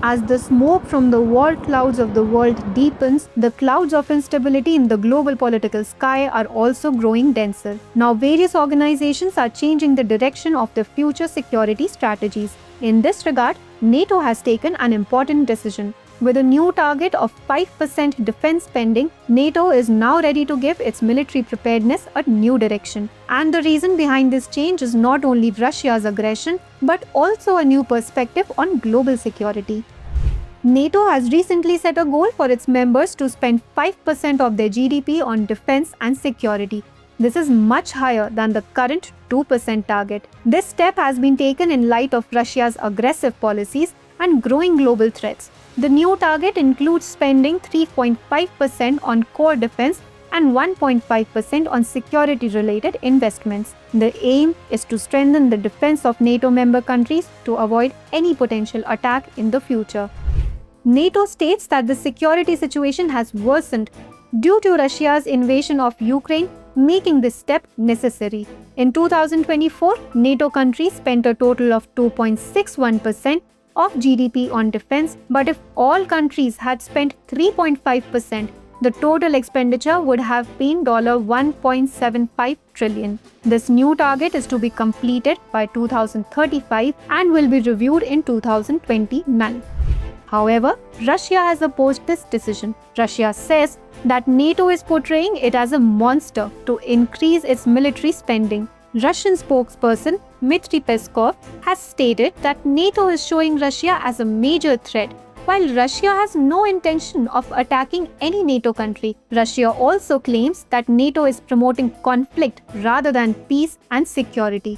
As the smoke from the war clouds of the world deepens, the clouds of instability in the global political sky are also growing denser. Now, various organizations are changing the direction of their future security strategies. In this regard, NATO has taken an important decision. With a new target of 5% defense spending, NATO is now ready to give its military preparedness a new direction. And the reason behind this change is not only Russia's aggression, but also a new perspective on global security. NATO has recently set a goal for its members to spend 5% of their GDP on defense and security. This is much higher than the current 2% target. This step has been taken in light of Russia's aggressive policies and growing global threats. The new target includes spending 3.5% on core defense and 1.5% on security-related investments. The aim is to strengthen the defense of NATO member countries to avoid any potential attack in the future. NATO states that the security situation has worsened due to Russia's invasion of Ukraine, making this step necessary. In 2024, NATO countries spent a total of 2.61% of GDP on defense, but if all countries had spent 3.5%, the total expenditure would have been $1.75 trillion. This new target is to be completed by 2035 and will be reviewed in 2029. However, Russia has opposed this decision. Russia says that NATO is portraying it as a monster to increase its military spending. Russian spokesperson Dmitry Peskov has stated that NATO is showing Russia as a major threat, while Russia has no intention of attacking any NATO country. Russia also claims that NATO is promoting conflict rather than peace and security.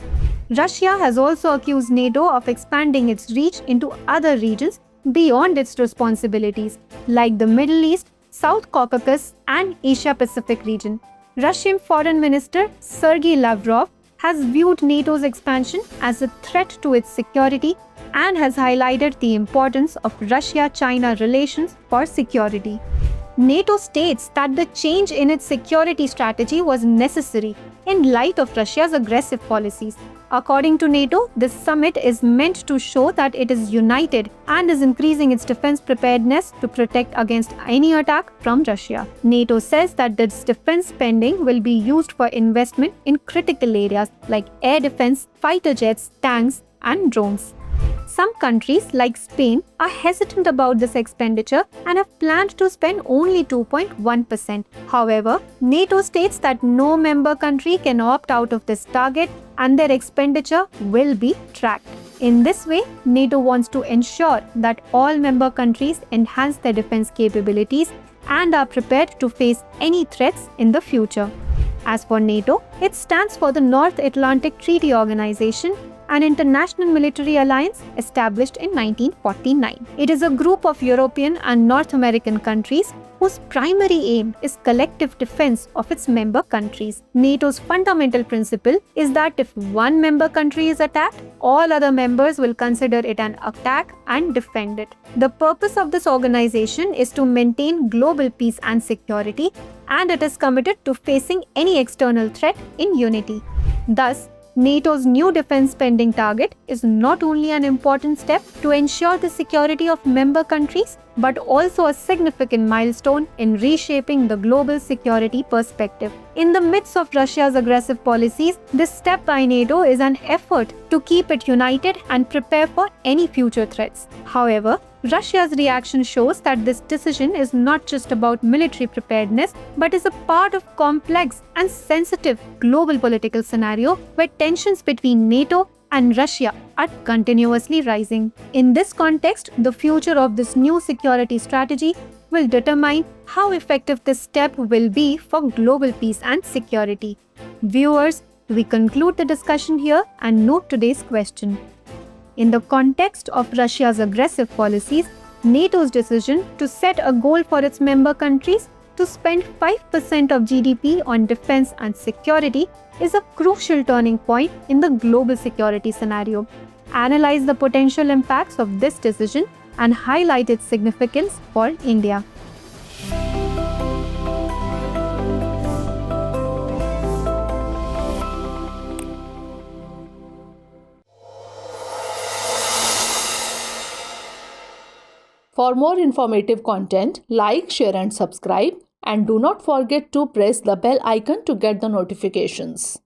Russia has also accused NATO of expanding its reach into other regions beyond its responsibilities, like the Middle East, South Caucasus, and Asia-Pacific region. Russian Foreign Minister Sergei Lavrov has viewed NATO's expansion as a threat to its security and has highlighted the importance of Russia-China relations for security. NATO states that the change in its security strategy was necessary in light of Russia's aggressive policies. According to NATO, this summit is meant to show that it is united and is increasing its defense preparedness to protect against any attack from Russia. NATO says that this defense spending will be used for investment in critical areas like air defense, fighter jets, tanks, and drones. Some countries, like Spain, are hesitant about this expenditure and have planned to spend only 2.1%. However, NATO states that no member country can opt out of this target and their expenditure will be tracked. In this way, NATO wants to ensure that all member countries enhance their defense capabilities and are prepared to face any threats in the future. As for NATO, it stands for the North Atlantic Treaty Organization, an international military alliance established in 1949. It is a group of European and North American countries whose primary aim is collective defense of its member countries. NATO's fundamental principle is that if one member country is attacked, all other members will consider it an attack and defend it. The purpose of this organization is to maintain global peace and security, and it is committed to facing any external threat in unity. Thus, NATO's new defense spending target is not only an important step to ensure the security of member countries, but also a significant milestone in reshaping the global security perspective. In the midst of Russia's aggressive policies, this step by NATO is an effort to keep it united and prepare for any future threats. However, Russia's reaction shows that this decision is not just about military preparedness, but is a part of complex and sensitive global political scenario where tensions between NATO and Russia are continuously rising. In this context, the future of this new security strategy will determine how effective this step will be for global peace and security. Viewers, we conclude the discussion here and note today's question. In the context of Russia's aggressive policies, NATO's decision to set a goal for its member countries to spend 5% of GDP on defense and security is a crucial turning point in the global security scenario. Analyze the potential impacts of this decision and highlight its significance for India. For more informative content, like, share and subscribe, and do not forget to press the bell icon to get the notifications.